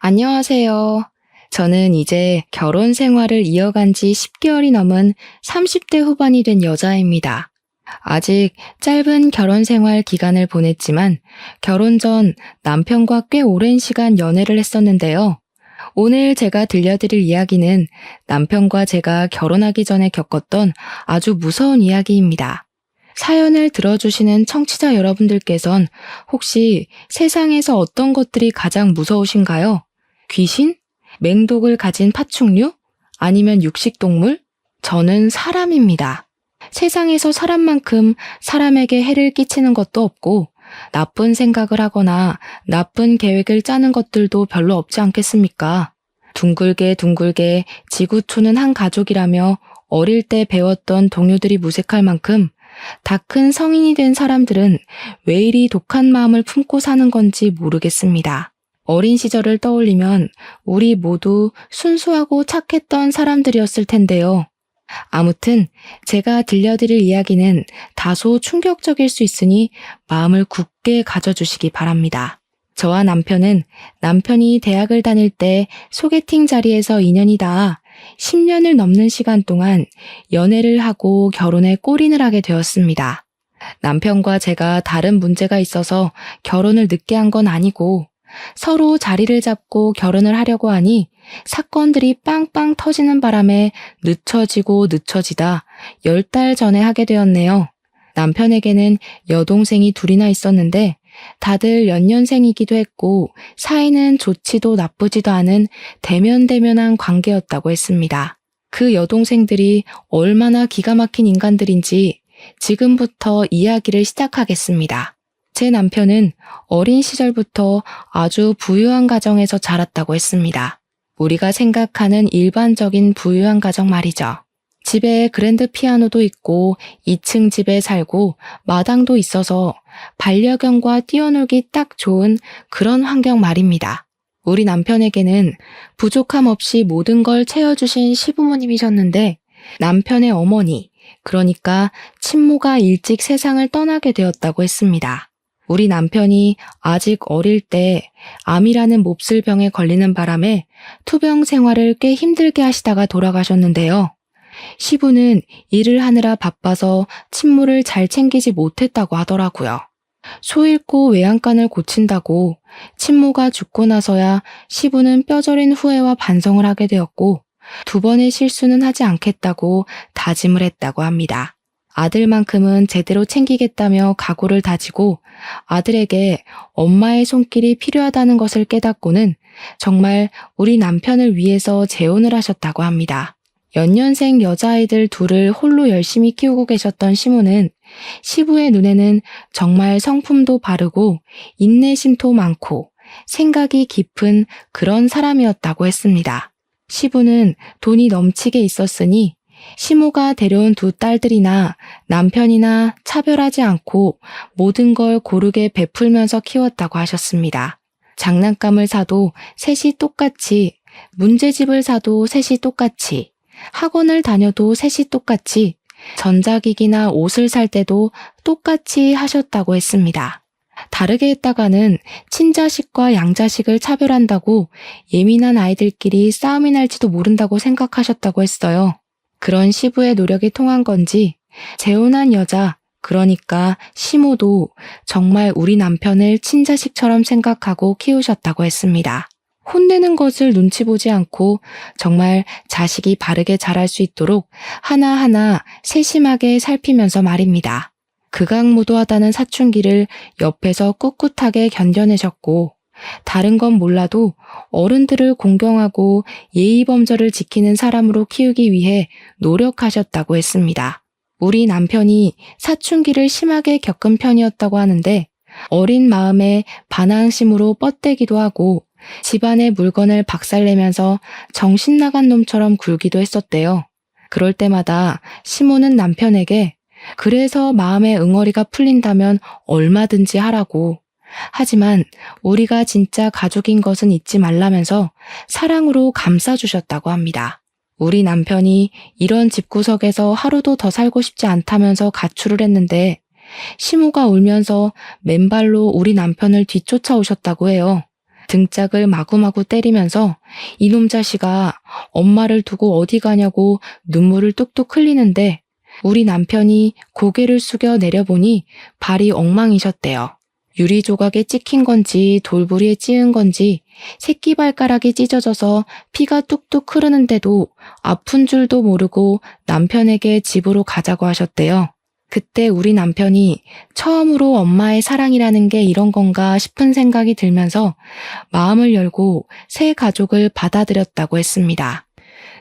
안녕하세요. 저는 이제 결혼 생활을 이어간 지 10개월이 넘은 30대 후반이 된 여자입니다. 아직 짧은 결혼 생활 기간을 보냈지만 결혼 전 남편과 꽤 오랜 시간 연애를 했었는데요. 오늘 제가 들려드릴 이야기는 남편과 제가 결혼하기 전에 겪었던 아주 무서운 이야기입니다. 사연을 들어주시는 청취자 여러분들께선 혹시 세상에서 어떤 것들이 가장 무서우신가요? 귀신? 맹독을 가진 파충류? 아니면 육식동물? 저는 사람입니다. 세상에서 사람만큼 사람에게 해를 끼치는 것도 없고 나쁜 생각을 하거나 나쁜 계획을 짜는 것들도 별로 없지 않겠습니까? 둥글게 둥글게 지구촌은 한 가족이라며 어릴 때 배웠던 동료들이 무색할 만큼 다 큰 성인이 된 사람들은 왜 이리 독한 마음을 품고 사는 건지 모르겠습니다. 어린 시절을 떠올리면 우리 모두 순수하고 착했던 사람들이었을 텐데요. 아무튼 제가 들려드릴 이야기는 다소 충격적일 수 있으니 마음을 굳게 가져주시기 바랍니다. 저와 남편이 대학을 다닐 때 소개팅 자리에서 인연이 닿아 10년을 넘는 시간 동안 연애를 하고 결혼에 골인을 하게 되었습니다. 남편과 제가 다른 문제가 있어서 결혼을 늦게 한 건 아니고 서로 자리를 잡고 결혼을 하려고 하니 사건들이 빵빵 터지는 바람에 늦춰지다 10달 전에 하게 되었네요. 남편에게는 여동생이 둘이나 있었는데 다들 연년생이기도 했고 사이는 좋지도 나쁘지도 않은 대면대면한 관계였다고 했습니다. 그 여동생들이 얼마나 기가 막힌 인간들인지 지금부터 이야기를 시작하겠습니다. 제 남편은 어린 시절부터 아주 부유한 가정에서 자랐다고 했습니다. 우리가 생각하는 일반적인 부유한 가정 말이죠. 집에 그랜드 피아노도 있고 2층 집에 살고 마당도 있어서 반려견과 뛰어놀기 딱 좋은 그런 환경 말입니다. 우리 남편에게는 부족함 없이 모든 걸 채워주신 시부모님이셨는데 남편의 어머니, 그러니까 친모가 일찍 세상을 떠나게 되었다고 했습니다. 우리 남편이 아직 어릴 때 암이라는 몹쓸 병에 걸리는 바람에 투병 생활을 꽤 힘들게 하시다가 돌아가셨는데요. 시부는 일을 하느라 바빠서 친모를 잘 챙기지 못했다고 하더라고요. 소 잃고 외양간을 고친다고 친모가 죽고 나서야 시부는 뼈저린 후회와 반성을 하게 되었고 2번의 실수는 하지 않겠다고 다짐을 했다고 합니다. 아들만큼은 제대로 챙기겠다며 각오를 다지고 아들에게 엄마의 손길이 필요하다는 것을 깨닫고는 정말 우리 남편을 위해서 재혼을 하셨다고 합니다. 연년생 여자아이들 둘을 홀로 열심히 키우고 계셨던 시모는 시부의 눈에는 정말 성품도 바르고 인내심도 많고 생각이 깊은 그런 사람이었다고 했습니다. 시부는 돈이 넘치게 있었으니 시모가 데려온 2 딸들이나 남편이나 차별하지 않고 모든 걸 고르게 베풀면서 키웠다고 하셨습니다. 장난감을 사도 셋이 똑같이, 문제집을 사도 셋이 똑같이, 학원을 다녀도 셋이 똑같이, 전자기기나 옷을 살 때도 똑같이 하셨다고 했습니다. 다르게 했다가는 친자식과 양자식을 차별한다고 예민한 아이들끼리 싸움이 날지도 모른다고 생각하셨다고 했어요. 그런 시부의 노력이 통한 건지 재혼한 여자, 그러니까 시모도 정말 우리 남편을 친자식처럼 생각하고 키우셨다고 했습니다. 혼내는 것을 눈치 보지 않고 정말 자식이 바르게 자랄 수 있도록 하나하나 세심하게 살피면서 말입니다. 극악무도하다는 사춘기를 옆에서 꿋꿋하게 견뎌내셨고 다른 건 몰라도 어른들을 공경하고 예의범절을 지키는 사람으로 키우기 위해 노력하셨다고 했습니다. 우리 남편이 사춘기를 심하게 겪은 편이었다고 하는데 어린 마음에 반항심으로 뻗대기도 하고 집안의 물건을 박살내면서 정신 나간 놈처럼 굴기도 했었대요. 그럴 때마다 시모는 남편에게 그래서 마음의 응어리가 풀린다면 얼마든지 하라고, 하지만 우리가 진짜 가족인 것은 잊지 말라면서 사랑으로 감싸주셨다고 합니다. 우리 남편이 이런 집구석에서 하루도 더 살고 싶지 않다면서 가출을 했는데 시모가 울면서 맨발로 우리 남편을 뒤쫓아오셨다고 해요. 등짝을 마구마구 때리면서 이놈 자식아, 엄마를 두고 어디 가냐고 눈물을 뚝뚝 흘리는데 우리 남편이 고개를 숙여 내려보니 발이 엉망이셨대요. 유리 조각에 찍힌 건지 돌부리에 찧은 건지 새끼발가락이 찢어져서 피가 뚝뚝 흐르는데도 아픈 줄도 모르고 남편에게 집으로 가자고 하셨대요. 그때 우리 남편이 처음으로 엄마의 사랑이라는 게 이런 건가 싶은 생각이 들면서 마음을 열고 새 가족을 받아들였다고 했습니다.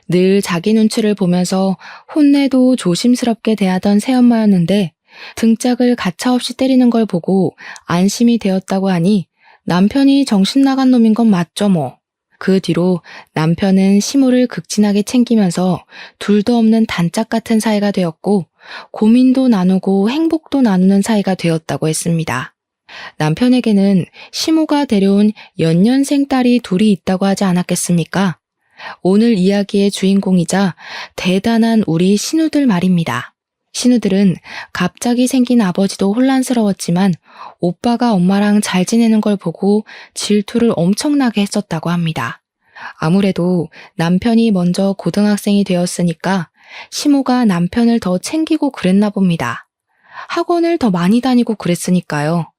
늘 자기 눈치를 보면서 혼내도 조심스럽게 대하던 새엄마였는데 등짝을 가차없이 때리는 걸 보고 안심이 되었다고 하니 남편이 정신 나간 놈인 건 맞죠 뭐. 그 뒤로 남편은 시모를 극진하게 챙기면서 둘도 없는 단짝 같은 사이가 되었고 고민도 나누고 행복도 나누는 사이가 되었다고 했습니다. 남편에게는 시모가 데려온 연년생 딸이 둘이 있다고 하지 않았겠습니까? 오늘 이야기의 주인공이자 대단한 우리 신우들 말입니다. 신우들은 갑자기 생긴 아버지도 혼란스러웠지만 오빠가 엄마랑 잘 지내는 걸 보고 질투를 엄청나게 했었다고 합니다. 아무래도 남편이 먼저 고등학생이 되었으니까 시모가 남편을 더 챙기고 그랬나 봅니다. 학원을 더 많이 다니고 그랬으니까요.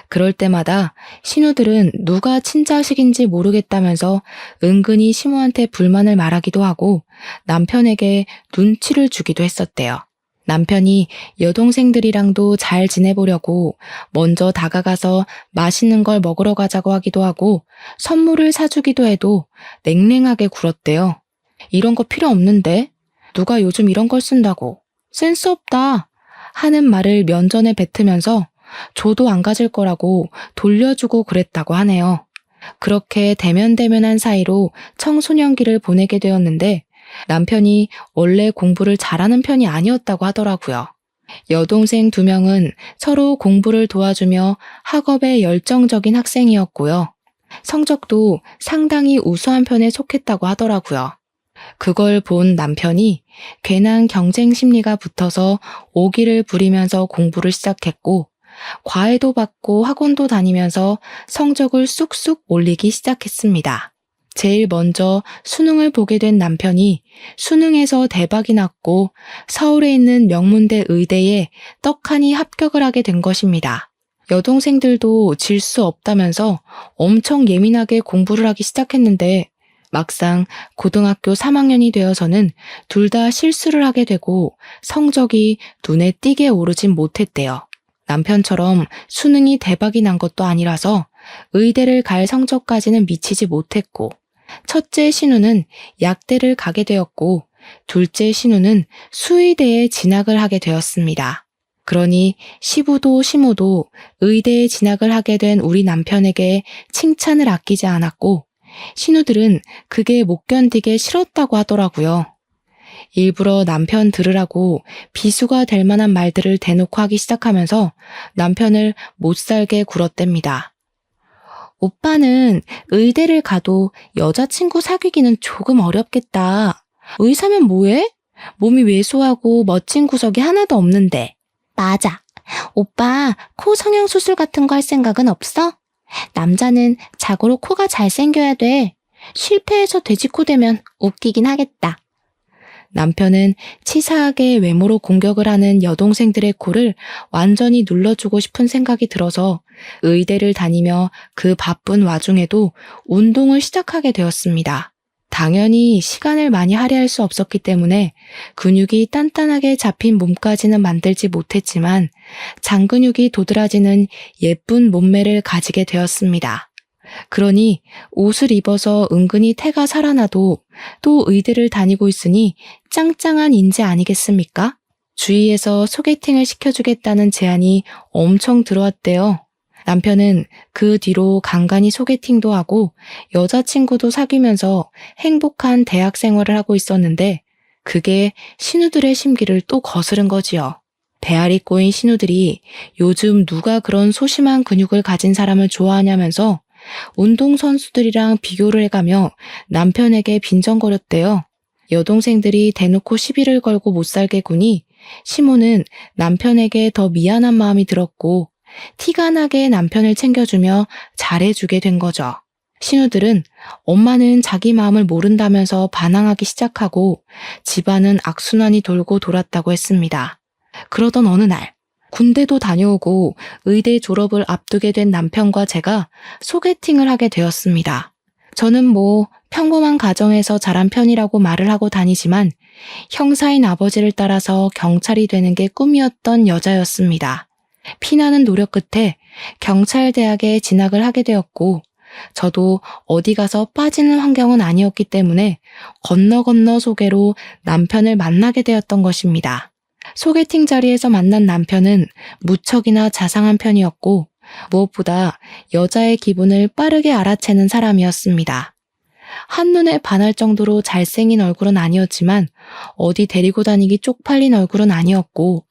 그럴 때마다 신우들은 누가 친자식인지 모르겠다면서 은근히 시모한테 불만을 말하기도 하고 남편에게 눈치를 주기도 했었대요. 남편이 여동생들이랑도 잘 지내보려고 먼저 다가가서 맛있는 걸 먹으러 가자고 하기도 하고 선물을 사주기도 해도 냉랭하게 굴었대요. 이런 거 필요 없는데? 누가 요즘 이런 걸 쓴다고? 센스 없다 하는 말을 면전에 뱉으면서 줘도 안 가질 거라고 돌려주고 그랬다고 하네요. 그렇게 대면대면한 사이로 청소년기를 보내게 되었는데 남편이 원래 공부를 잘하는 편이 아니었다고 하더라고요. 여동생 2명은 서로 공부를 도와주며 학업에 열정적인 학생이었고요. 성적도 상당히 우수한 편에 속했다고 하더라고요. 그걸 본 남편이 괜한 경쟁 심리가 붙어서 오기를 부리면서 공부를 시작했고 과외도 받고 학원도 다니면서 성적을 쑥쑥 올리기 시작했습니다. 제일 먼저 수능을 보게 된 남편이 수능에서 대박이 났고 서울에 있는 명문대 의대에 떡하니 합격을 하게 된 것입니다. 여동생들도 질 수 없다면서 엄청 예민하게 공부를 하기 시작했는데 막상 고등학교 3학년이 되어서는 둘 다 실수를 하게 되고 성적이 눈에 띄게 오르진 못했대요. 남편처럼 수능이 대박이 난 것도 아니라서 의대를 갈 성적까지는 미치지 못했고 첫째 신우는 약대를 가게 되었고 둘째 신우는 수의대에 진학을 하게 되었습니다. 그러니 시부도 시모도 의대에 진학을 하게 된 우리 남편에게 칭찬을 아끼지 않았고 신우들은 그게 못 견디게 싫었다고 하더라고요. 일부러 남편 들으라고 비수가 될 만한 말들을 대놓고 하기 시작하면서 남편을 못살게 굴었답니다. 오빠는 의대를 가도 여자친구 사귀기는 조금 어렵겠다. 의사면 뭐해? 몸이 왜소하고 멋진 구석이 하나도 없는데. 맞아. 오빠 코 성형수술 같은 거 할 생각은 없어? 남자는 자고로 코가 잘생겨야 돼. 실패해서 돼지코 되면 웃기긴 하겠다. 남편은 치사하게 외모로 공격을 하는 여동생들의 코를 완전히 눌러주고 싶은 생각이 들어서 의대를 다니며 그 바쁜 와중에도 운동을 시작하게 되었습니다. 당연히 시간을 많이 할애할 수 없었기 때문에 근육이 단단하게 잡힌 몸까지는 만들지 못했지만 장근육이 도드라지는 예쁜 몸매를 가지게 되었습니다. 그러니 옷을 입어서 은근히 태가 살아나도 또 의대를 다니고 있으니 짱짱한 인재 아니겠습니까? 주위에서 소개팅을 시켜주겠다는 제안이 엄청 들어왔대요. 남편은 그 뒤로 간간히 소개팅도 하고 여자친구도 사귀면서 행복한 대학 생활을 하고 있었는데 그게 신우들의 심기를 또 거스른 거지요. 배알이 꼬인 신우들이 요즘 누가 그런 소심한 근육을 가진 사람을 좋아하냐면서 운동선수들이랑 비교를 해가며 남편에게 빈정거렸대요. 여동생들이 대놓고 시비를 걸고 못살게 구니 시모는 남편에게 더 미안한 마음이 들었고 티가 나게 남편을 챙겨주며 잘해주게 된 거죠. 신우들은 엄마는 자기 마음을 모른다면서 반항하기 시작하고 집안은 악순환이 돌고 돌았다고 했습니다. 그러던 어느 날 군대도 다녀오고 의대 졸업을 앞두게 된 남편과 제가 소개팅을 하게 되었습니다. 저는 평범한 가정에서 자란 편이라고 말을 하고 다니지만 형사인 아버지를 따라서 경찰이 되는 게 꿈이었던 여자였습니다. 피나는 노력 끝에 경찰대학에 진학을 하게 되었고 저도 어디 가서 빠지는 환경은 아니었기 때문에 건너 소개로 남편을 만나게 되었던 것입니다. 소개팅 자리에서 만난 남편은 무척이나 자상한 편이었고 무엇보다 여자의 기분을 빠르게 알아채는 사람이었습니다. 한눈에 반할 정도로 잘생긴 얼굴은 아니었지만 어디 데리고 다니기 쪽팔린 얼굴은 아니었고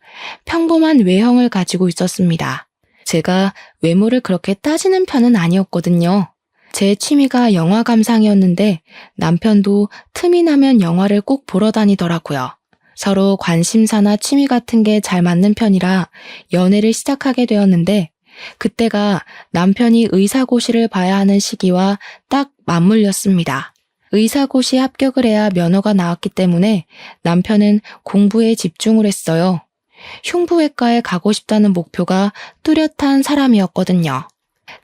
평범한 외형을 가지고 있었습니다. 제가 외모를 그렇게 따지는 편은 아니었거든요. 제 취미가 영화 감상이었는데 남편도 틈이 나면 영화를 꼭 보러 다니더라고요. 서로 관심사나 취미 같은 게 잘 맞는 편이라 연애를 시작하게 되었는데 그때가 남편이 의사고시를 봐야 하는 시기와 딱 맞물렸습니다. 의사고시 합격을 해야 면허가 나왔기 때문에 남편은 공부에 집중을 했어요. 흉부외과에 가고 싶다는 목표가 뚜렷한 사람이었거든요.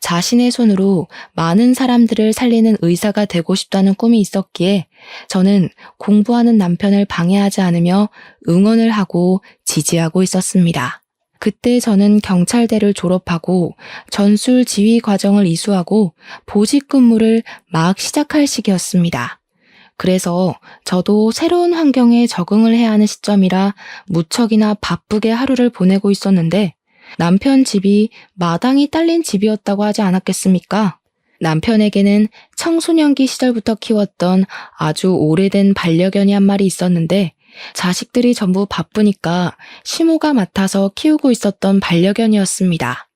자신의 손으로 많은 사람들을 살리는 의사가 되고 싶다는 꿈이 있었기에 저는 공부하는 남편을 방해하지 않으며 응원을 하고 지지하고 있었습니다. 그때 저는 경찰대를 졸업하고 전술 지휘 과정을 이수하고 보직 근무를 막 시작할 시기였습니다. 그래서 저도 새로운 환경에 적응을 해야 하는 시점이라 무척이나 바쁘게 하루를 보내고 있었는데 남편 집이 마당이 딸린 집이었다고 하지 않았겠습니까? 남편에게는 청소년기 시절부터 키웠던 아주 오래된 반려견이 한 마리 있었는데 자식들이 전부 바쁘니까 시모가 맡아서 키우고 있었던 반려견이었습니다.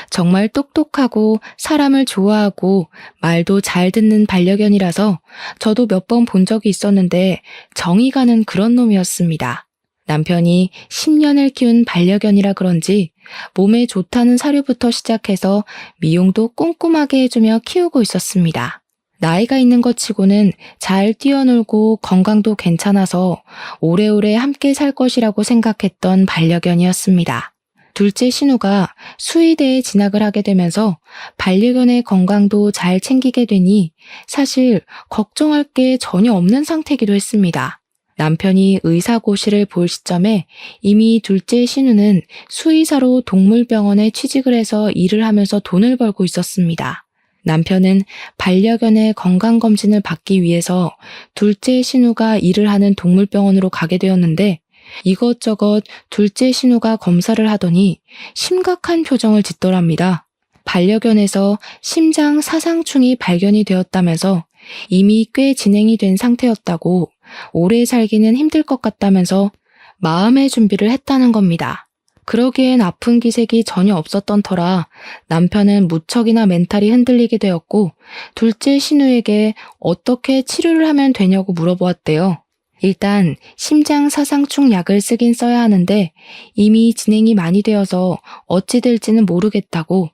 정말 똑똑하고 사람을 좋아하고 말도 잘 듣는 반려견이라서 저도 몇 번 본 적이 있었는데 정이 가는 그런 놈이었습니다. 남편이 10년을 키운 반려견이라 그런지 몸에 좋다는 사료부터 시작해서 미용도 꼼꼼하게 해주며 키우고 있었습니다. 나이가 있는 것 치고는 잘 뛰어놀고 건강도 괜찮아서 오래오래 함께 살 것이라고 생각했던 반려견이었습니다. 둘째 신우가 수의대에 진학을 하게 되면서 반려견의 건강도 잘 챙기게 되니 사실 걱정할 게 전혀 없는 상태이기도 했습니다. 남편이 의사고시를 볼 시점에 이미 둘째 신우는 수의사로 동물병원에 취직을 해서 일을 하면서 돈을 벌고 있었습니다. 남편은 반려견의 건강검진을 받기 위해서 둘째 신우가 일을 하는 동물병원으로 가게 되었는데 이것저것 둘째 신우가 검사를 하더니 심각한 표정을 짓더랍니다. 반려견에서 심장 사상충이 발견이 되었다면서 이미 꽤 진행이 된 상태였다고 오래 살기는 힘들 것 같다면서 마음의 준비를 했다는 겁니다. 그러기엔 아픈 기색이 전혀 없었던 터라 남편은 무척이나 멘탈이 흔들리게 되었고 둘째 신우에게 어떻게 치료를 하면 되냐고 물어보았대요. 일단 심장 사상충 약을 쓰긴 써야 하는데 이미 진행이 많이 되어서 어찌 될지는 모르겠다고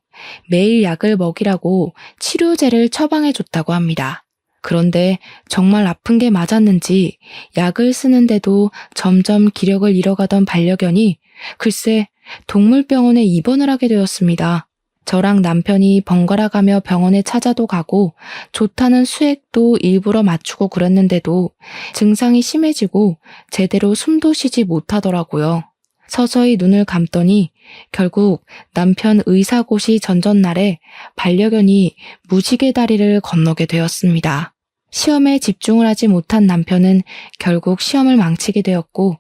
매일 약을 먹이라고 치료제를 처방해줬다고 합니다. 그런데 정말 아픈 게 맞았는지 약을 쓰는데도 점점 기력을 잃어가던 반려견이 글쎄 동물병원에 입원을 하게 되었습니다. 저랑 남편이 번갈아 가며 병원에 찾아도 가고 좋다는 수액도 일부러 맞추고 그랬는데도 증상이 심해지고 제대로 숨도 쉬지 못하더라고요. 서서히 눈을 감더니 결국 남편 의사고시 전전날에 반려견이 무지개 다리를 건너게 되었습니다. 시험에 집중을 하지 못한 남편은 결국 시험을 망치게 되었고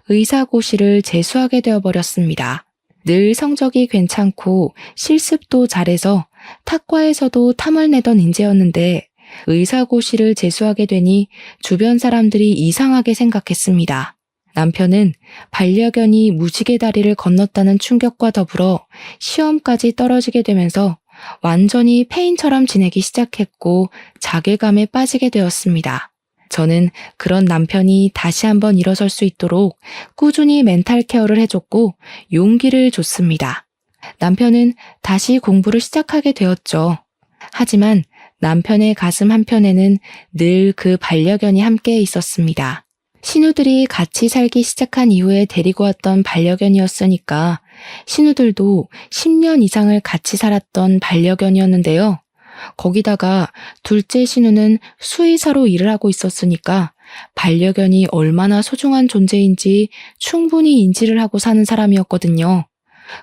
의사고시를 재수하게 되어버렸습니다. 늘 성적이 괜찮고 실습도 잘해서 탁과에서도 탐을 내던 인재였는데 의사고시를 재수하게 되니 주변 사람들이 이상하게 생각했습니다. 남편은 반려견이 무지개 다리를 건넜다는 충격과 더불어 시험까지 떨어지게 되면서 완전히 폐인처럼 지내기 시작했고 자괴감에 빠지게 되었습니다. 저는 그런 남편이 다시 한번 일어설 수 있도록 꾸준히 멘탈 케어를 해줬고 용기를 줬습니다. 남편은 다시 공부를 시작하게 되었죠. 하지만 남편의 가슴 한편에는 늘 그 반려견이 함께 있었습니다. 신우들이 같이 살기 시작한 이후에 데리고 왔던 반려견이었으니까 신우들도 10년 이상을 같이 살았던 반려견이었는데요. 거기다가 둘째 신우는 수의사로 일을 하고 있었으니까 반려견이 얼마나 소중한 존재인지 충분히 인지를 하고 사는 사람이었거든요.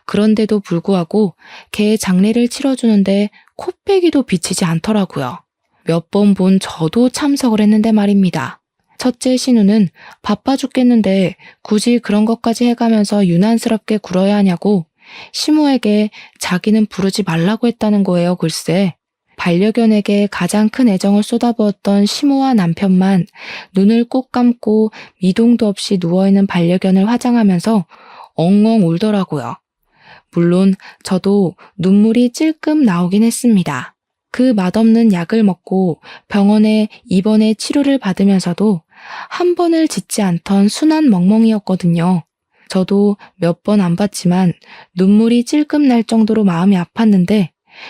그런데도 불구하고 개 장례를 치러주는데 코빼기도 비치지 않더라고요. 몇 번 본 저도 참석을 했는데 말입니다. 첫째 신우는 바빠 죽겠는데 굳이 그런 것까지 해가면서 유난스럽게 굴어야 하냐고 시모에게 자기는 부르지 말라고 했다는 거예요, 글쎄. 반려견에게 가장 큰 애정을 쏟아부었던 시모와 남편만 눈을 꼭 감고 미동도 없이 누워있는 반려견을 화장하면서 엉엉 울더라고요. 물론 저도 눈물이 찔끔 나오긴 했습니다. 그 맛없는 약을 먹고 병원에 입원해 치료를 받으면서도 한 번을 짖지 않던 순한 멍멍이였거든요. 저도 몇 번 안 봤지만 눈물이 찔끔 날 정도로 마음이 아팠는데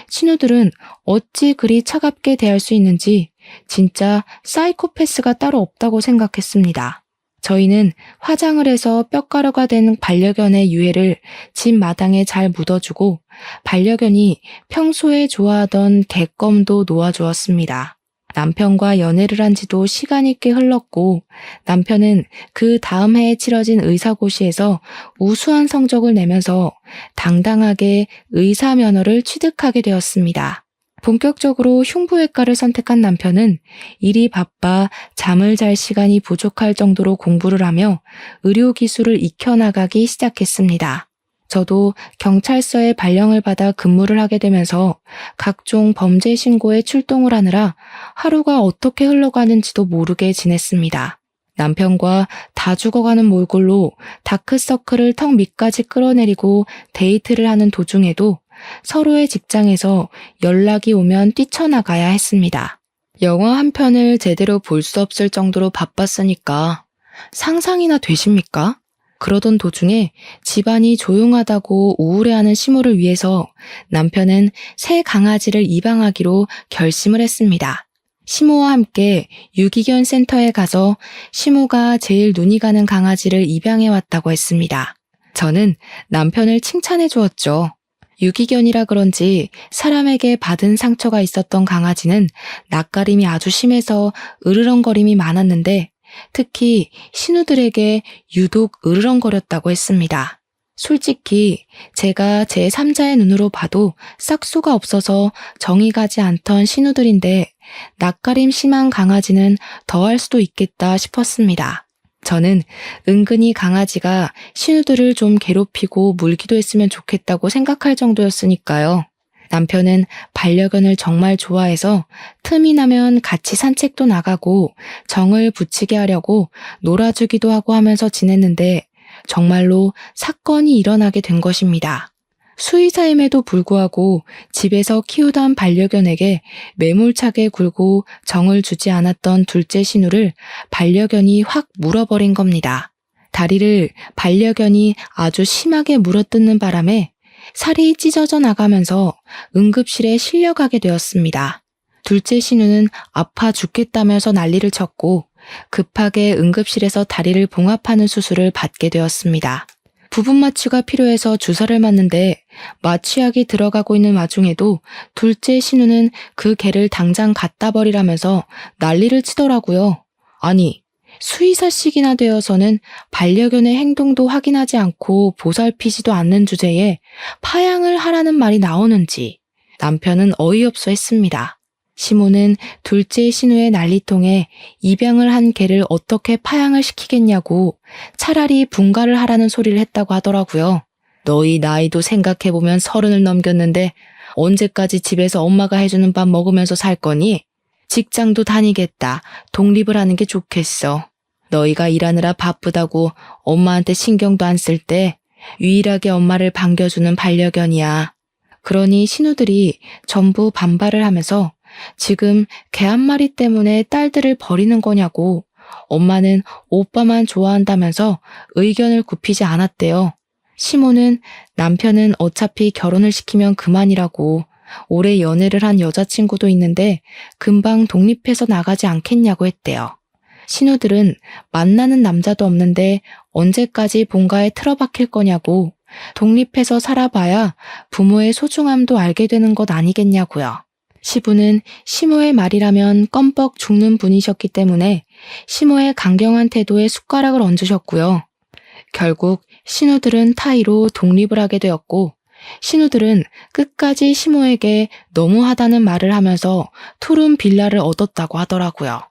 신우들은 어찌 그리 차갑게 대할 수 있는지 진짜 사이코패스가 따로 없다고 생각했습니다. 저희는 화장을 해서 뼈가루가 된 반려견의 유해를 집 마당에 잘 묻어주고 반려견이 평소에 좋아하던 개껌도 놓아주었습니다. 남편과 연애를 한 지도 시간이 꽤 흘렀고 남편은 그 다음 해에 치러진 의사고시에서 우수한 성적을 내면서 당당하게 의사 면허를 취득하게 되었습니다. 본격적으로 흉부외과를 선택한 남편은 일이 바빠 잠을 잘 시간이 부족할 정도로 공부를 하며 의료기술을 익혀나가기 시작했습니다. 저도 경찰서에 발령을 받아 근무를 하게 되면서 각종 범죄 신고에 출동을 하느라 하루가 어떻게 흘러가는지도 모르게 지냈습니다. 남편과 다 죽어가는 몰골로 다크서클을 턱 밑까지 끌어내리고 데이트를 하는 도중에도 서로의 직장에서 연락이 오면 뛰쳐나가야 했습니다. 영화 한 편을 제대로 볼 수 없을 정도로 바빴으니까 상상이나 되십니까? 그러던 도중에 집안이 조용하다고 우울해하는 시모를 위해서 남편은 새 강아지를 입양하기로 결심을 했습니다. 시모와 함께 유기견 센터에 가서 시모가 제일 눈이 가는 강아지를 입양해 왔다고 했습니다. 저는 남편을 칭찬해 주었죠. 유기견이라 그런지 사람에게 받은 상처가 있었던 강아지는 낯가림이 아주 심해서 으르렁거림이 많았는데 특히 신우들에게 유독 으르렁거렸다고 했습니다. 솔직히 제가 제 3자의 눈으로 봐도 싹수가 없어서 정이 가지 않던 신우들인데 낯가림 심한 강아지는 더할 수도 있겠다 싶었습니다. 저는 은근히 강아지가 신우들을 좀 괴롭히고 물기도 했으면 좋겠다고 생각할 정도였으니까요. 남편은 반려견을 정말 좋아해서 틈이 나면 같이 산책도 나가고 정을 붙이게 하려고 놀아주기도 하고 하면서 지냈는데 정말로 사건이 일어나게 된 것입니다. 수의사임에도 불구하고 집에서 키우던 반려견에게 매몰차게 굴고 정을 주지 않았던 둘째 신우를 반려견이 확 물어버린 겁니다. 다리를 반려견이 아주 심하게 물어뜯는 바람에 살이 찢어져 나가면서 응급실에 실려가게 되었습니다. 둘째 신우는 아파 죽겠다면서 난리를 쳤고 급하게 응급실에서 다리를 봉합하는 수술을 받게 되었습니다. 부분 마취가 필요해서 주사를 맞는데 마취약이 들어가고 있는 와중에도 둘째 신우는 그 개를 당장 갖다 버리라면서 난리를 치더라고요. 아니, 수의사씩이나 되어서는 반려견의 행동도 확인하지 않고 보살피지도 않는 주제에 파양을 하라는 말이 나오는지 남편은 어이없어 했습니다. 시모는 둘째 신우의 난리통에 입양을 한 개를 어떻게 파양을 시키겠냐고 차라리 분가를 하라는 소리를 했다고 하더라고요. 너희 나이도 생각해보면 30을 넘겼는데 언제까지 집에서 엄마가 해주는 밥 먹으면서 살 거니? 직장도 다니겠다. 독립을 하는 게 좋겠어. 너희가 일하느라 바쁘다고 엄마한테 신경도 안 쓸 때 유일하게 엄마를 반겨주는 반려견이야. 그러니 신우들이 전부 반발을 하면서 지금 개 한 마리 때문에 딸들을 버리는 거냐고 엄마는 오빠만 좋아한다면서 의견을 굽히지 않았대요. 시모는 남편은 어차피 결혼을 시키면 그만이라고 오래 연애를 한 여자친구도 있는데 금방 독립해서 나가지 않겠냐고 했대요. 신우들은 만나는 남자도 없는데 언제까지 본가에 틀어박힐 거냐고, 독립해서 살아봐야 부모의 소중함도 알게 되는 것 아니겠냐고요. 시부는 시모의 말이라면 껌뻑 죽는 분이셨기 때문에 시모의 강경한 태도에 숟가락을 얹으셨고요. 결국 신우들은 타이로 독립을 하게 되었고, 신우들은 끝까지 시모에게 너무하다는 말을 하면서 푸른 빌라를 얻었다고 하더라고요.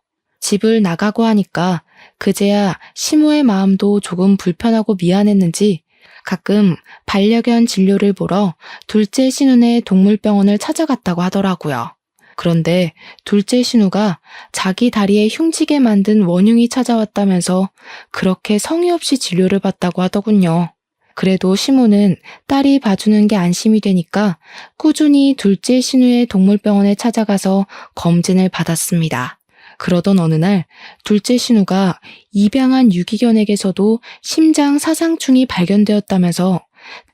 집을 나가고 하니까 그제야 시모의 마음도 조금 불편하고 미안했는지 가끔 반려견 진료를 보러 둘째 신우네 동물병원을 찾아갔다고 하더라고요. 그런데 둘째 신우가 자기 다리에 흉지게 만든 원흉이 찾아왔다면서 그렇게 성의 없이 진료를 받다고 하더군요. 그래도 시모는 딸이 봐주는 게 안심이 되니까 꾸준히 둘째 신우의 동물병원에 찾아가서 검진을 받았습니다. 그러던 어느 날 둘째 신우가 입양한 유기견에게서도 심장 사상충이 발견되었다면서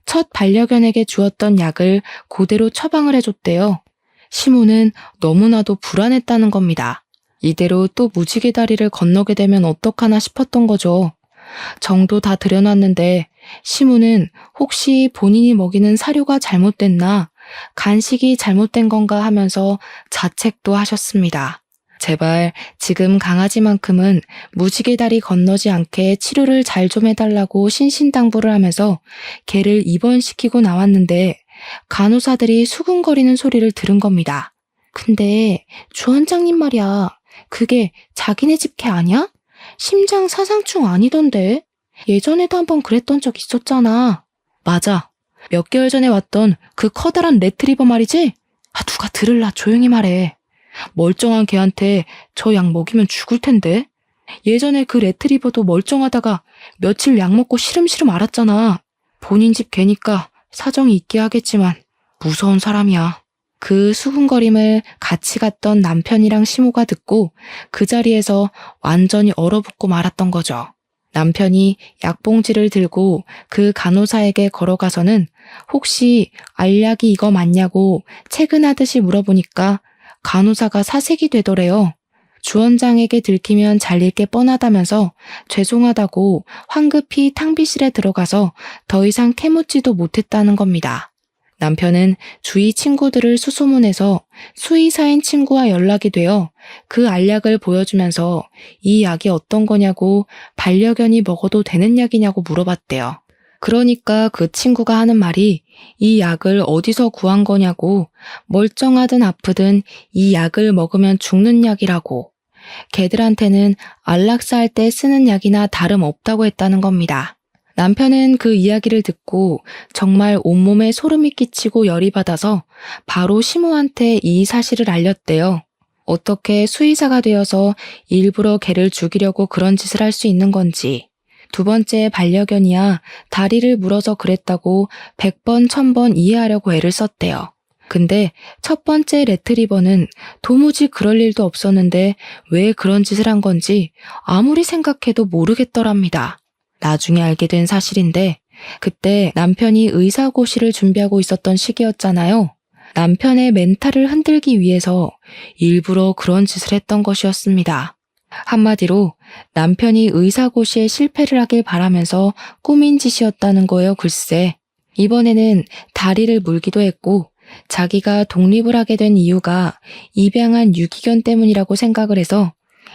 첫 반려견에게 주었던 약을 그대로 처방을 해줬대요. 시모는 너무나도 불안했다는 겁니다. 이대로 또 무지개 다리를 건너게 되면 어떡하나 싶었던 거죠. 정도 다 들여놨는데 시모는 혹시 본인이 먹이는 사료가 잘못됐나, 간식이 잘못된 건가 하면서 자책도 하셨습니다. 제발 지금 강아지만큼은 무지개 다리 건너지 않게 치료를 잘 좀 해달라고 신신당부를 하면서 개를 입원시키고 나왔는데 간호사들이 수근거리는 소리를 들은 겁니다. 근데 주원장님 말이야, 그게 자기네 집 개 아니야? 심장 사상충 아니던데? 예전에도 한번 그랬던 적 있었잖아. 맞아. 몇 개월 전에 왔던 그 커다란 레트리버 말이지? 누가 들을라, 조용히 말해. 멀쩡한 개한테 저 약 먹이면 죽을 텐데. 예전에 그 레트리버도 멀쩡하다가 며칠 약 먹고 시름시름 앓았잖아. 본인 집 개니까 사정이 있게 하겠지만 무서운 사람이야. 그 수군거림을 같이 갔던 남편이랑 시모가 듣고 그 자리에서 완전히 얼어붙고 말았던 거죠. 남편이 약봉지를 들고 그 간호사에게 걸어가서는 혹시 알약이 이거 맞냐고 체근하듯이 물어보니까 간호사가 사색이 되더래요. 주원장에게 들키면 잘릴 게 뻔하다면서 죄송하다고 황급히 탕비실에 들어가서 더 이상 캐묻지도 못했다는 겁니다. 남편은 주위 친구들을 수소문해서 수의사인 친구와 연락이 되어 그 알약을 보여주면서 이 약이 어떤 거냐고, 반려견이 먹어도 되는 약이냐고 물어봤대요. 그러니까 그 친구가 하는 말이 이 약을 어디서 구한 거냐고, 멀쩡하든 아프든 이 약을 먹으면 죽는 약이라고, 개들한테는 안락사 할 때 쓰는 약이나 다름없다고 했다는 겁니다. 남편은 그 이야기를 듣고 정말 온몸에 소름이 끼치고 열이 받아서 바로 시모한테 이 사실을 알렸대요. 어떻게 수의사가 되어서 일부러 개를 죽이려고 그런 짓을 할 수 있는 건지. 두 번째 반려견이야 다리를 물어서 그랬다고 100번 1000번 이해하려고 애를 썼대요. 근데 첫 번째 레트리버는 도무지 그럴 일도 없었는데 왜 그런 짓을 한 건지 아무리 생각해도 모르겠더랍니다. 나중에 알게 된 사실인데 그때 남편이 의사고시를 준비하고 있었던 시기였잖아요. 남편의 멘탈을 흔들기 위해서 일부러 그런 짓을 했던 것이었습니다. 한마디로 남편이 의사고시에 실패를 하길 바라면서 꾸민 짓이었다는 거예요, 글쎄. 이번에는 다리를 물기도 했고 자기가 독립을 하게 된 이유가 입양한 유기견 때문이라고 생각을 해서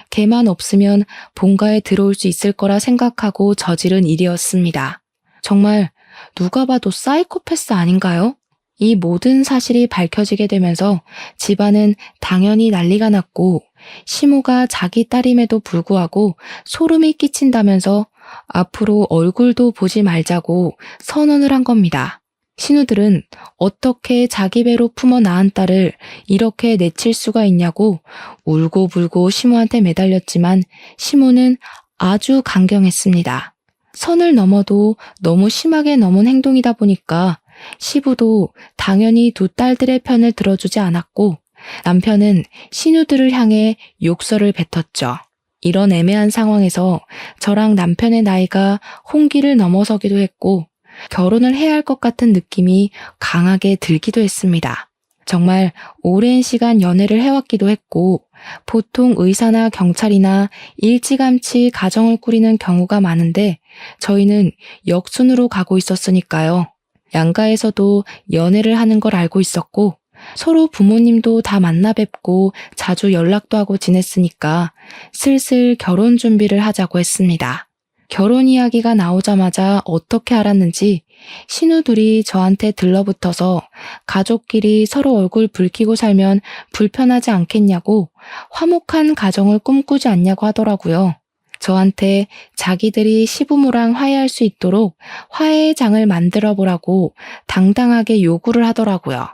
개만 없으면 본가에 들어올 수 있을 거라 생각하고 저지른 일이었습니다. 정말 누가 봐도 사이코패스 아닌가요? 이 모든 사실이 밝혀지게 되면서 집안은 당연히 난리가 났고 시모가 자기 딸임에도 불구하고 소름이 끼친다면서 앞으로 얼굴도 보지 말자고 선언을 한 겁니다. 신우들은 어떻게 자기 배로 품어 낳은 딸을 이렇게 내칠 수가 있냐고 울고불고 시모한테 매달렸지만 시모는 아주 강경했습니다. 선을 넘어도 너무 심하게 넘은 행동이다 보니까 시부도 당연히 두 딸들의 편을 들어주지 않았고 남편은 신우들을 향해 욕설을 뱉었죠. 이런 애매한 상황에서 저랑 남편의 나이가 홍기를 넘어서기도 했고 결혼을 해야 할 것 같은 느낌이 강하게 들기도 했습니다. 정말 오랜 시간 연애를 해왔기도 했고, 보통 의사나 경찰이나 일찌감치 가정을 꾸리는 경우가 많은데, 저희는 역순으로 가고 있었으니까요. 양가에서도 연애를 하는 걸 알고 있었고, 서로 부모님도 다 만나 뵙고 자주 연락도 하고 지냈으니까 슬슬 결혼 준비를 하자고 했습니다. 결혼 이야기가 나오자마자 어떻게 알았는지 신우들이 저한테 들러붙어서 가족끼리 서로 얼굴 붉히고 살면 불편하지 않겠냐고 화목한 가정을 꿈꾸지 않냐고 하더라고요. 저한테 자기들이 시부모랑 화해할 수 있도록 화해의 장을 만들어 보라고 당당하게 요구를 하더라고요.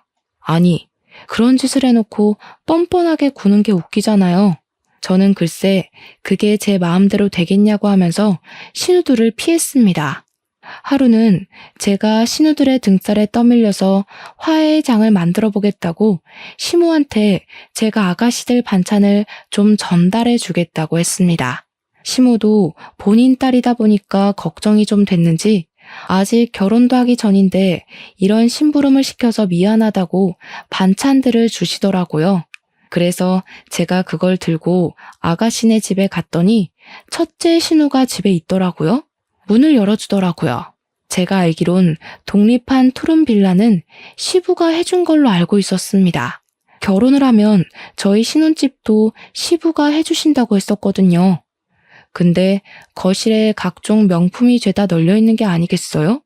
아니, 그런 짓을 해놓고 뻔뻔하게 구는 게 웃기잖아요. 저는 글쎄 그게 제 마음대로 되겠냐고 하면서 신우들을 피했습니다. 하루는 제가 신우들의 등살에 떠밀려서 화해의 장을 만들어 보겠다고 시모한테 제가 아가씨들 반찬을 좀 전달해 주겠다고 했습니다. 시모도 본인 딸이다 보니까 걱정이 좀 됐는지 아직 결혼도 하기 전인데 이런 심부름을 시켜서 미안하다고 반찬들을 주시더라고요. 그래서 제가 그걸 들고 아가씨네 집에 갔더니 첫째 신우가 집에 있더라고요. 문을 열어주더라고요. 제가 알기론 독립한 투룸 빌라는 시부가 해준 걸로 알고 있었습니다. 결혼을 하면 저희 신혼집도 시부가 해주신다고 했었거든요. 근데 거실에 각종 명품이 죄다 널려 있는 게 아니겠어요?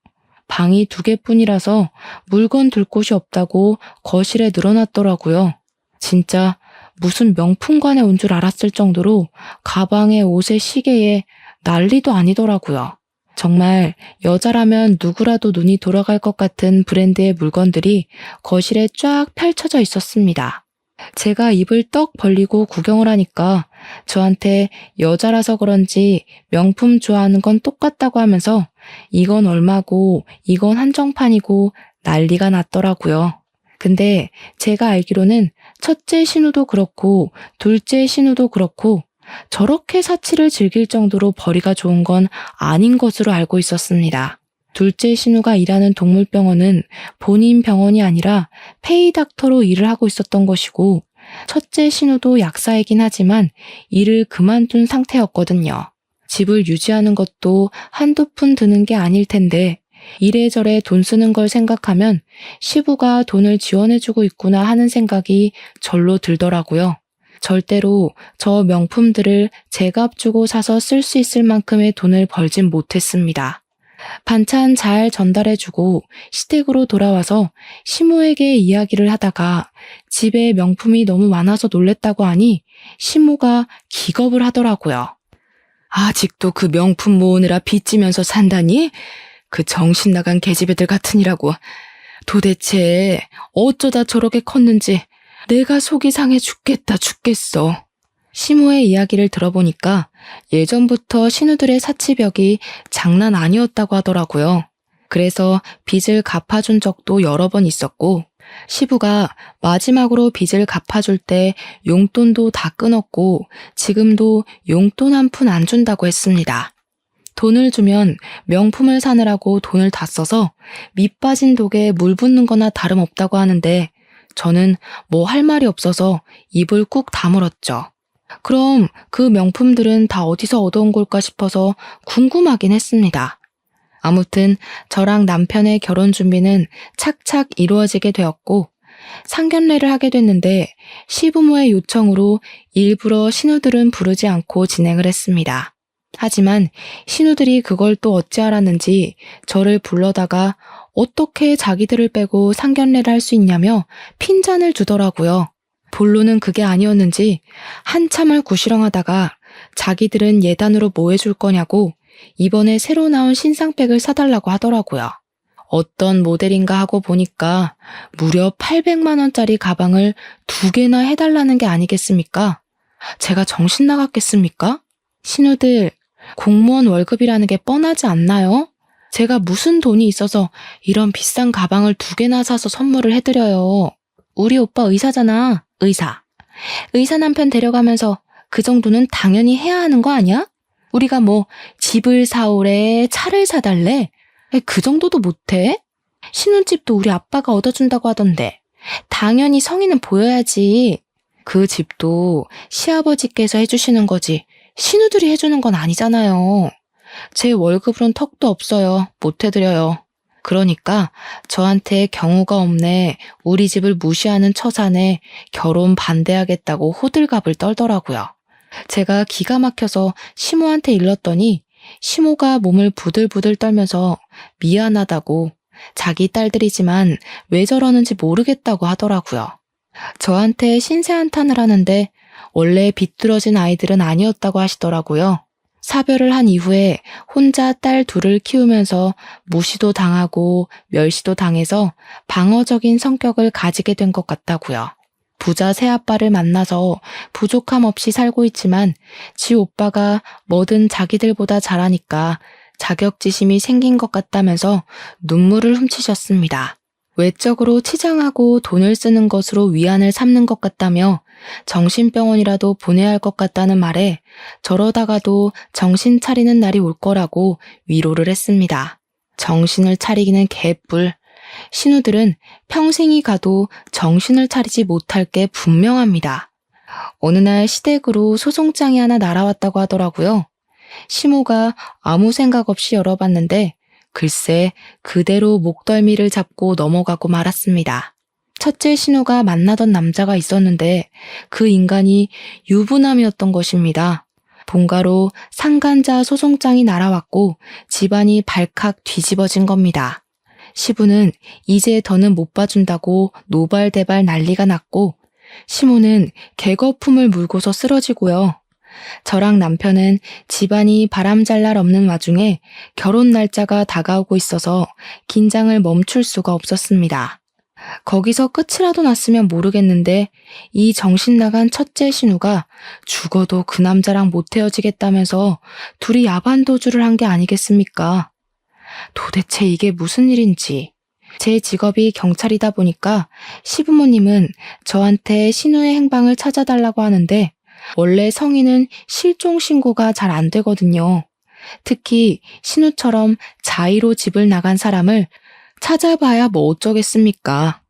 방이 2개뿐이라서 물건 둘 곳이 없다고 거실에 늘어놨더라고요. 진짜 무슨 명품관에 온 줄 알았을 정도로 가방에 옷에 시계에 난리도 아니더라고요. 정말 여자라면 누구라도 눈이 돌아갈 것 같은 브랜드의 물건들이 거실에 쫙 펼쳐져 있었습니다. 제가 입을 떡 벌리고 구경을 하니까 저한테 여자라서 그런지 명품 좋아하는 건 똑같다고 하면서 이건 얼마고 이건 한정판이고 난리가 났더라고요. 근데 제가 알기로는 첫째 신우도 그렇고 둘째 신우도 그렇고 저렇게 사치를 즐길 정도로 벌이가 좋은 건 아닌 것으로 알고 있었습니다. 둘째 신우가 일하는 동물병원은 본인 병원이 아니라 페이닥터로 일을 하고 있었던 것이고 첫째 신우도 약사이긴 하지만 일을 그만둔 상태였거든요. 집을 유지하는 것도 한두 푼 드는 게 아닐 텐데 이래저래 돈 쓰는 걸 생각하면 시부가 돈을 지원해주고 있구나 하는 생각이 절로 들더라고요. 절대로 저 명품들을 제값 주고 사서 쓸 수 있을 만큼의 돈을 벌진 못했습니다. 반찬 잘 전달해주고 시댁으로 돌아와서 시모에게 이야기를 하다가 집에 명품이 너무 많아서 놀랬다고 하니 시모가 기겁을 하더라고요. 아직도 그 명품 모으느라 빚지면서 산다니? 그 정신 나간 계집애들 같으니라고. 도대체 어쩌다 저렇게 컸는지 내가 속이 상해 죽겠어. 시모의 이야기를 들어보니까 예전부터 신우들의 사치벽이 장난 아니었다고 하더라고요. 그래서 빚을 갚아준 적도 여러 번 있었고 시부가 마지막으로 빚을 갚아줄 때 용돈도 다 끊었고 지금도 용돈 한 푼 안 준다고 했습니다. 돈을 주면 명품을 사느라고 돈을 다 써서 밑 빠진 독에 물 붓는 거나 다름없다고 하는데 저는 뭐 할 말이 없어서 입을 꾹 다물었죠. 그럼 그 명품들은 다 어디서 얻어온 걸까 싶어서 궁금하긴 했습니다. 아무튼 저랑 남편의 결혼 준비는 착착 이루어지게 되었고 상견례를 하게 됐는데 시부모의 요청으로 일부러 신우들은 부르지 않고 진행을 했습니다. 하지만 신우들이 그걸 또 어찌 알았는지 저를 불러다가 어떻게 자기들을 빼고 상견례를 할 수 있냐며 핀잔을 주더라고요. 본론은 그게 아니었는지 한참을 구시렁하다가 자기들은 예단으로 뭐 해줄 거냐고 이번에 새로 나온 신상백을 사달라고 하더라고요. 어떤 모델인가 하고 보니까 무려 800만 원짜리 가방을 2개나 해달라는 게 아니겠습니까? 제가 정신 나갔겠습니까? 신우들, 공무원 월급이라는 게 뻔하지 않나요? 제가 무슨 돈이 있어서 이런 비싼 가방을 2개나 사서 선물을 해드려요. 우리 오빠 의사잖아, 의사. 의사 남편 데려가면서 그 정도는 당연히 해야 하는 거 아니야? 우리가 뭐 집을 사오래, 차를 사달래? 그 정도도 못해? 신혼집도 우리 아빠가 얻어준다고 하던데 당연히 성의는 보여야지. 그 집도 시아버지께서 해주시는 거지 신우들이 해주는 건 아니잖아요. 제 월급으론 턱도 없어요. 못 해드려요. 그러니까 저한테 경우가 없네 우리 집을 무시하는 처사네 결혼 반대하겠다고 호들갑을 떨더라고요. 제가 기가 막혀서 시모한테 일렀더니 시모가 몸을 부들부들 떨면서 미안하다고 자기 딸들이지만 왜 저러는지 모르겠다고 하더라고요. 저한테 신세한탄을 하는데 원래 비뚤어진 아이들은 아니었다고 하시더라고요. 사별을 한 이후에 혼자 딸 둘을 키우면서 무시도 당하고 멸시도 당해서 방어적인 성격을 가지게 된 것 같다고요. 부자 새아빠를 만나서 부족함 없이 살고 있지만 지 오빠가 뭐든 자기들보다 잘하니까 자격지심이 생긴 것 같다면서 눈물을 훔치셨습니다. 외적으로 치장하고 돈을 쓰는 것으로 위안을 삼는 것 같다며 정신병원이라도 보내야 할 것 같다는 말에 저러다가도 정신 차리는 날이 올 거라고 위로를 했습니다. 정신을 차리기는 개뿔. 신우들은 평생이 가도 정신을 차리지 못할 게 분명합니다. 어느 날 시댁으로 소송장이 하나 날아왔다고 하더라고요. 시모가 아무 생각 없이 열어봤는데 글쎄 그대로 목덜미를 잡고 넘어가고 말았습니다. 첫째 신우가 만나던 남자가 있었는데 그 인간이 유부남이었던 것입니다. 본가로 상간자 소송장이 날아왔고 집안이 발칵 뒤집어진 겁니다. 시부는 이제 더는 못 봐준다고 노발대발 난리가 났고 시모는 개거품을 물고서 쓰러지고요. 저랑 남편은 집안이 바람잘 날 없는 와중에 결혼 날짜가 다가오고 있어서 긴장을 멈출 수가 없었습니다. 거기서 끝이라도 났으면 모르겠는데 이 정신 나간 첫째 신우가 죽어도 그 남자랑 못 헤어지겠다면서 둘이 야반도주를 한 게 아니겠습니까? 도대체 이게 무슨 일인지. 제 직업이 경찰이다 보니까 시부모님은 저한테 신우의 행방을 찾아달라고 하는데 원래 성인은 실종 신고가 잘 안 되거든요. 특히 신우처럼 자의로 집을 나간 사람을 찾아봐야 뭐 어쩌겠습니까.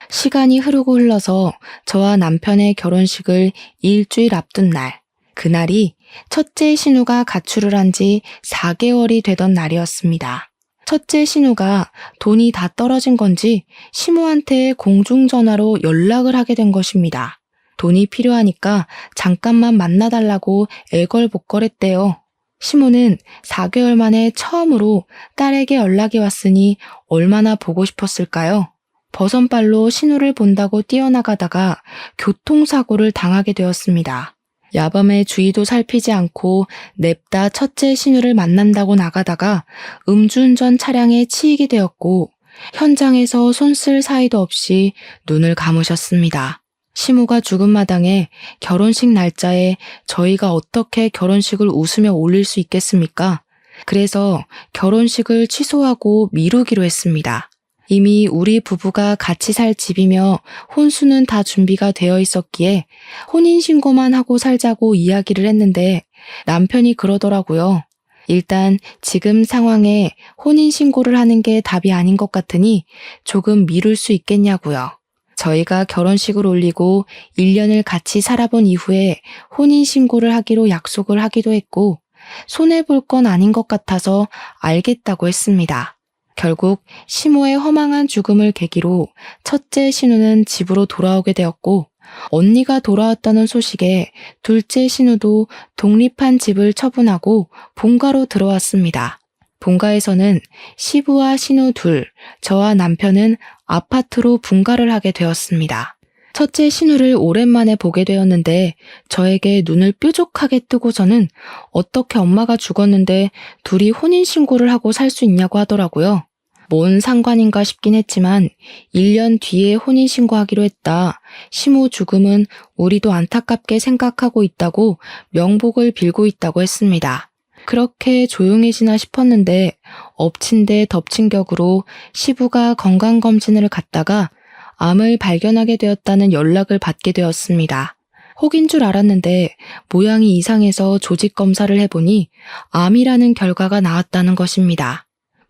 시간이 흐르고 흘러서 저와 남편의 결혼식을 일주일 앞둔 날, 그날이 첫째 신우가 가출을 한 지 4개월이 되던 날이었습니다. 첫째 신우가 돈이 다 떨어진 건지 시모한테 공중전화로 연락을 하게 된 것입니다. 돈이 필요하니까 잠깐만 만나달라고 애걸복걸했대요. 시모는 4개월 만에 처음으로 딸에게 연락이 왔으니 얼마나 보고 싶었을까요? 버선발로 신우를 본다고 뛰어나가다가 교통사고를 당하게 되었습니다. 야밤에 주의도 살피지 않고 냅다 첫째 신우를 만난다고 나가다가 음주운전 차량에 치이게 되었고 현장에서 손 쓸 사이도 없이 눈을 감으셨습니다. 시모가 죽은 마당에 결혼식 날짜에 저희가 어떻게 결혼식을 웃으며 올릴 수 있겠습니까? 그래서 결혼식을 취소하고 미루기로 했습니다. 이미 우리 부부가 같이 살 집이며 혼수는 다 준비가 되어 있었기에 혼인신고만 하고 살자고 이야기를 했는데 남편이 그러더라고요. 일단 지금 상황에 혼인신고를 하는 게 답이 아닌 것 같으니 조금 미룰 수 있겠냐고요. 저희가 결혼식을 올리고 1년을 같이 살아본 이후에 혼인신고를 하기로 약속을 하기도 했고 손해볼 건 아닌 것 같아서 알겠다고 했습니다. 결국 시모의 허망한 죽음을 계기로 첫째 신우는 집으로 돌아오게 되었고 언니가 돌아왔다는 소식에 둘째 신우도 독립한 집을 처분하고 본가로 들어왔습니다. 본가에서는 시부와 신우 둘, 저와 남편은 아파트로 분가를 하게 되었습니다. 첫째 신우를 오랜만에 보게 되었는데 저에게 눈을 뾰족하게 뜨고서는 어떻게 엄마가 죽었는데 둘이 혼인신고를 하고 살 수 있냐고 하더라고요. 뭔 상관인가 싶긴 했지만 1년 뒤에 혼인신고하기로 했다. 시모 죽음은 우리도 안타깝게 생각하고 있다고 명복을 빌고 있다고 했습니다. 그렇게 조용해지나 싶었는데 엎친 데 덮친 격으로 시부가 건강검진을 갔다가 암을 발견하게 되었다는 연락을 받게 되었습니다. 혹인 줄 알았는데 모양이 이상해서 조직 검사를 해보니 암이라는 결과가 나왔다는 것입니다.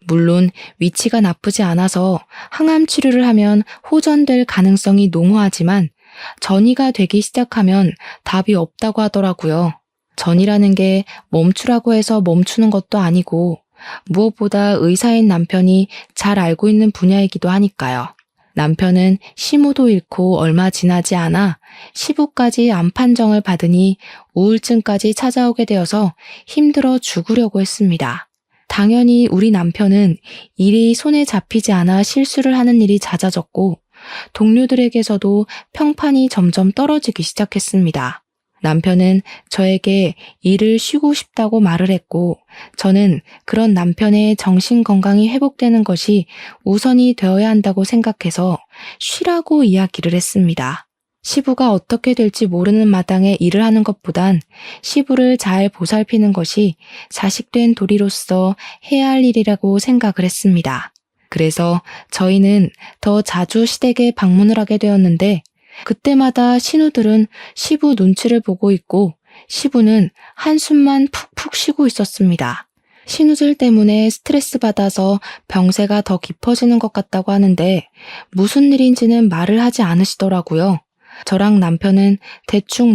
물론 위치가 나쁘지 않아서 항암 치료를 하면 호전될 가능성이 농후하지만 전이가 되기 시작하면 답이 없다고 하더라고요. 전이라는 게 멈추라고 해서 멈추는 것도 아니고 무엇보다 의사인 남편이 잘 알고 있는 분야이기도 하니까요. 남편은 시무도 잃고 얼마 지나지 않아 시부까지 암 판정을 받으니 우울증까지 찾아오게 되어서 힘들어 죽으려고 했습니다. 당연히 우리 남편은 일이 손에 잡히지 않아 실수를 하는 일이 잦아졌고 동료들에게서도 평판이 점점 떨어지기 시작했습니다. 남편은 저에게 일을 쉬고 싶다고 말을 했고 저는 그런 남편의 정신 건강이 회복되는 것이 우선이 되어야 한다고 생각해서 쉬라고 이야기를 했습니다. 시부가 어떻게 될지 모르는 마당에 일을 하는 것보단 시부를 잘 보살피는 것이 자식된 도리로서 해야 할 일이라고 생각을 했습니다. 그래서 저희는 더 자주 시댁에 방문을 하게 되었는데 그때마다 신우들은 시부 눈치를 보고 있고 시부는 한숨만 푹푹 쉬고 있었습니다. 신우들 때문에 스트레스 받아서 병세가 더 깊어지는 것 같다고 하는데 무슨 일인지는 말을 하지 않으시더라고요. 저랑 남편은 대충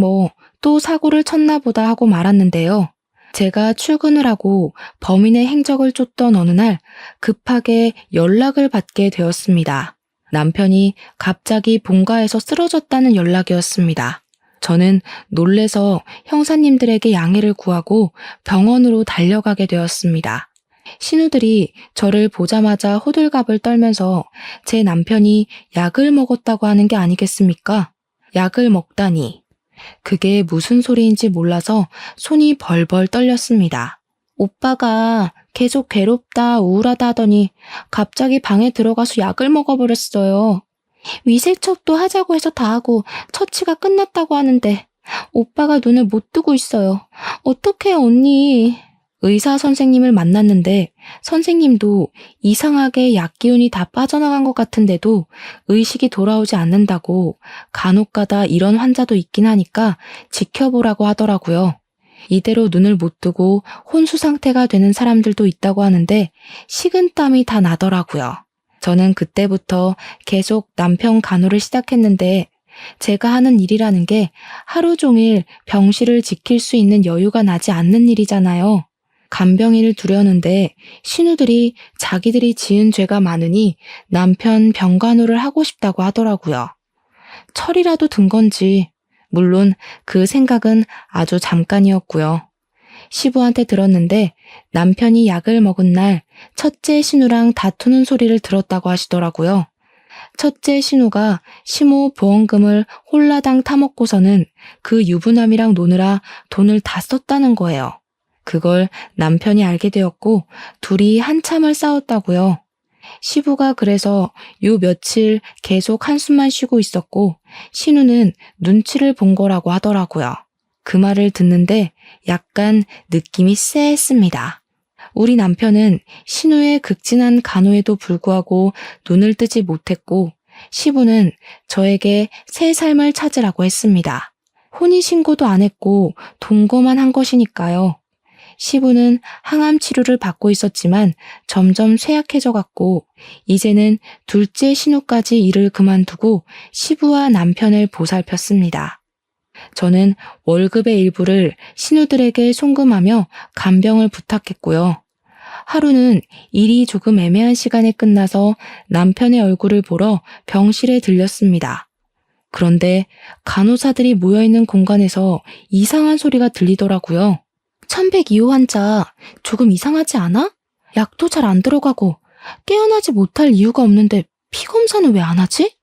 또 사고를 쳤나 보다 하고 말았는데요. 제가 출근을 하고 범인의 행적을 쫓던 어느 날 급하게 연락을 받게 되었습니다. 남편이 갑자기 본가에서 쓰러졌다는 연락이었습니다. 저는 놀래서 형사님들에게 양해를 구하고 병원으로 달려가게 되었습니다. 신우들이 저를 보자마자 호들갑을 떨면서 제 남편이 약을 먹었다고 하는 게 아니겠습니까? 약을 먹다니. 그게 무슨 소리인지 몰라서 손이 벌벌 떨렸습니다. 오빠가 계속 괴롭다 우울하다 하더니 갑자기 방에 들어가서 약을 먹어버렸어요. 위생첩도 하자고 해서 다 하고 처치가 끝났다고 하는데 오빠가 눈을 못 뜨고 있어요. 어떡해 언니. 의사 선생님을 만났는데 선생님도 이상하게 약 기운이 다 빠져나간 것 같은데도 의식이 돌아오지 않는다고 간혹가다 이런 환자도 있긴 하니까 지켜보라고 하더라고요. 이대로 눈을 못 뜨고 혼수 상태가 되는 사람들도 있다고 하는데 식은땀이 다 나더라고요. 저는 그때부터 계속 남편 간호를 시작했는데 제가 하는 일이라는 게 하루 종일 병실을 지킬 수 있는 여유가 나지 않는 일이잖아요. 간병인을 두려는데 신우들이 자기들이 지은 죄가 많으니 남편 병간호를 하고 싶다고 하더라고요. 철이라도 든 건지 물론 그 생각은 아주 잠깐이었고요. 시부한테 들었는데 남편이 약을 먹은 날 첫째 신우랑 다투는 소리를 들었다고 하시더라고요. 첫째 신우가 시모 보험금을 홀라당 타먹고서는 그 유부남이랑 노느라 돈을 다 썼다는 거예요. 그걸 남편이 알게 되었고 둘이 한참을 싸웠다고요. 시부가 그래서 요 며칠 계속 한숨만 쉬고 있었고 신우는 눈치를 본 거라고 하더라고요. 그 말을 듣는데 약간 느낌이 쎄했습니다. 우리 남편은 신우의 극진한 간호에도 불구하고 눈을 뜨지 못했고 시부는 저에게 새 삶을 찾으라고 했습니다. 혼인신고도 안 했고 동거만 한 것이니까요. 시부는 항암 치료를 받고 있었지만 점점 쇠약해져 갔고 이제는 둘째 신우까지 일을 그만두고 시부와 남편을 보살폈습니다. 저는 월급의 일부를 신우들에게 송금하며 간병을 부탁했고요. 하루는 일이 조금 애매한 시간에 끝나서 남편의 얼굴을 보러 병실에 들렸습니다. 그런데 간호사들이 모여있는 공간에서 이상한 소리가 들리더라고요. 1102호 환자 조금 이상하지 않아? 약도 잘 안 들어가고 깨어나지 못할 이유가 없는데 피검사는 왜 안 하지?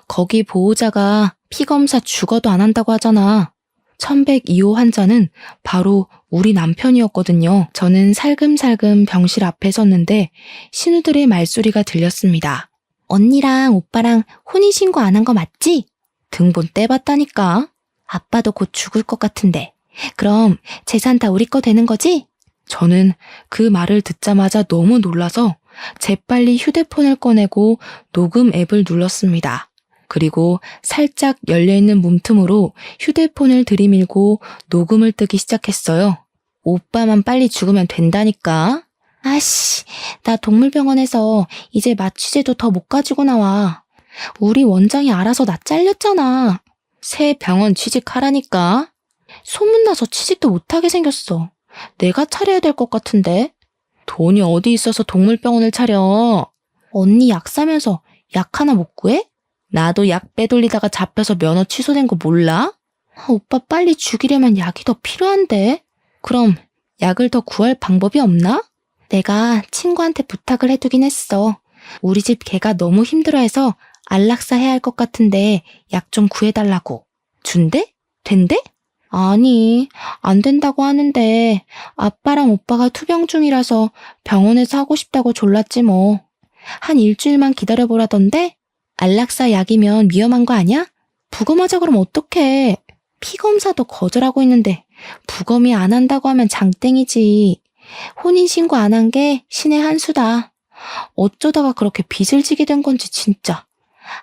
거기 보호자가 피검사 죽어도 안 한다고 하잖아. 1102호 환자는 바로 우리 남편이었거든요. 저는 살금살금 병실 앞에 섰는데 신우들의 말소리가 들렸습니다. 언니랑 오빠랑 혼인신고 안 한 거 맞지? 등본 떼봤다니까. 아빠도 곧 죽을 것 같은데. 그럼 재산 다 우리 거 되는 거지? 저는 그 말을 듣자마자 너무 놀라서 재빨리 휴대폰을 꺼내고 녹음 앱을 눌렀습니다. 그리고 살짝 열려있는 문틈으로 휴대폰을 들이밀고 녹음을 뜨기 시작했어요. 오빠만 빨리 죽으면 된다니까. 아씨, 나 동물병원에서 이제 마취제도 더 못 가지고 나와. 우리 원장이 알아서 나 잘렸잖아. 새 병원 취직하라니까. 소문나서 취직도 못하게 생겼어. 내가 차려야 될 것 같은데. 돈이 어디 있어서 동물병원을 차려. 언니 약 사면서 약 하나 못 구해? 나도 약 빼돌리다가 잡혀서 면허 취소된 거 몰라? 오빠 빨리 죽이려면 약이 더 필요한데. 그럼 약을 더 구할 방법이 없나? 내가 친구한테 부탁을 해두긴 했어. 우리 집 개가 너무 힘들어해서 안락사 해야 할 것 같은데 약 좀 구해달라고. 준대? 된대? 아니, 안 된다고 하는데 아빠랑 오빠가 투병 중이라서 병원에서 하고 싶다고 졸랐지 뭐. 한 일주일만 기다려보라던데? 안락사 약이면 위험한 거 아니야? 부검하자 그러면 어떡해. 피검사도 거절하고 있는데 부검이 안 한다고 하면 장땡이지. 혼인신고 안 한 게 신의 한 수다. 어쩌다가 그렇게 빚을 지게 된 건지 진짜.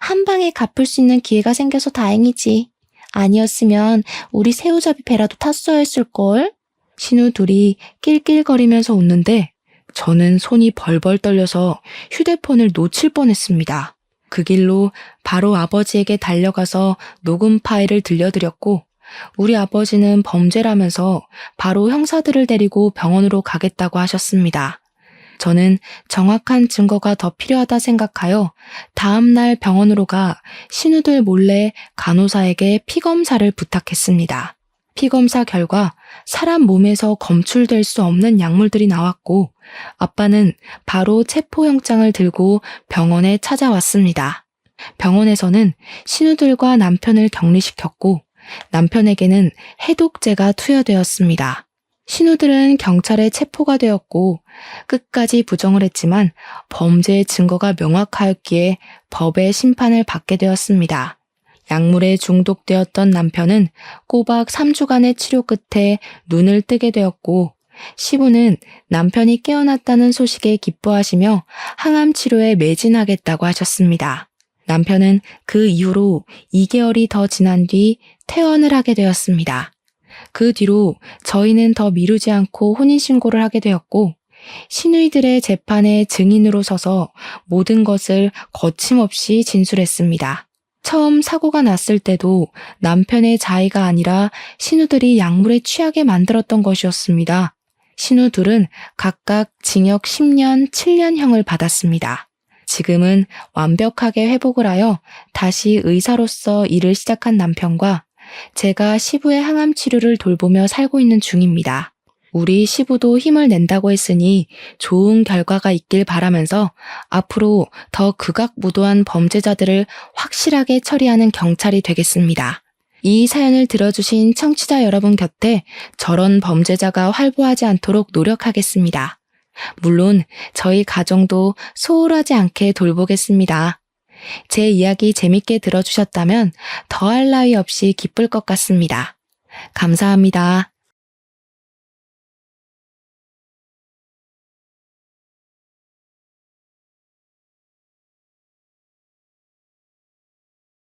한 방에 갚을 수 있는 기회가 생겨서 다행이지. 아니었으면 우리 새우잡이 배라도 탔어야 했을걸. 신우 둘이 낄낄거리면서 웃는데 저는 손이 벌벌 떨려서 휴대폰을 놓칠 뻔했습니다. 그 길로 바로 아버지에게 달려가서 녹음 파일을 들려드렸고 우리 아버지는 범죄라면서 바로 형사들을 데리고 병원으로 가겠다고 하셨습니다. 저는 정확한 증거가 더 필요하다 생각하여 다음날 병원으로 가 신우들 몰래 간호사에게 피검사를 부탁했습니다. 피검사 결과 사람 몸에서 검출될 수 없는 약물들이 나왔고 아빠는 바로 체포영장을 들고 병원에 찾아왔습니다. 병원에서는 신우들과 남편을 격리시켰고 남편에게는 해독제가 투여되었습니다. 신우들은 경찰에 체포가 되었고 끝까지 부정을 했지만 범죄의 증거가 명확하였기에 법의 심판을 받게 되었습니다. 약물에 중독되었던 남편은 꼬박 3주간의 치료 끝에 눈을 뜨게 되었고 시부는 남편이 깨어났다는 소식에 기뻐하시며 항암 치료에 매진하겠다고 하셨습니다. 남편은 그 이후로 2개월이 더 지난 뒤 퇴원을 하게 되었습니다. 그 뒤로 저희는 더 미루지 않고 혼인신고를 하게 되었고 시누이들의 재판에 증인으로 서서 모든 것을 거침없이 진술했습니다. 처음 사고가 났을 때도 남편의 자의가 아니라 신우들이 약물에 취하게 만들었던 것이었습니다. 신우 둘은 각각 징역 10년, 7년형을 받았습니다. 지금은 완벽하게 회복을 하여 다시 의사로서 일을 시작한 남편과 제가 시부의 항암 치료를 돌보며 살고 있는 중입니다. 우리 시부도 힘을 낸다고 했으니 좋은 결과가 있길 바라면서 앞으로 더 극악무도한 범죄자들을 확실하게 처리하는 경찰이 되겠습니다. 이 사연을 들어주신 청취자 여러분 곁에 저런 범죄자가 활보하지 않도록 노력하겠습니다. 물론 저희 가정도 소홀하지 않게 돌보겠습니다. 제 이야기 재밌게 들어주셨다면 더할 나위 없이 기쁠 것 같습니다. 감사합니다.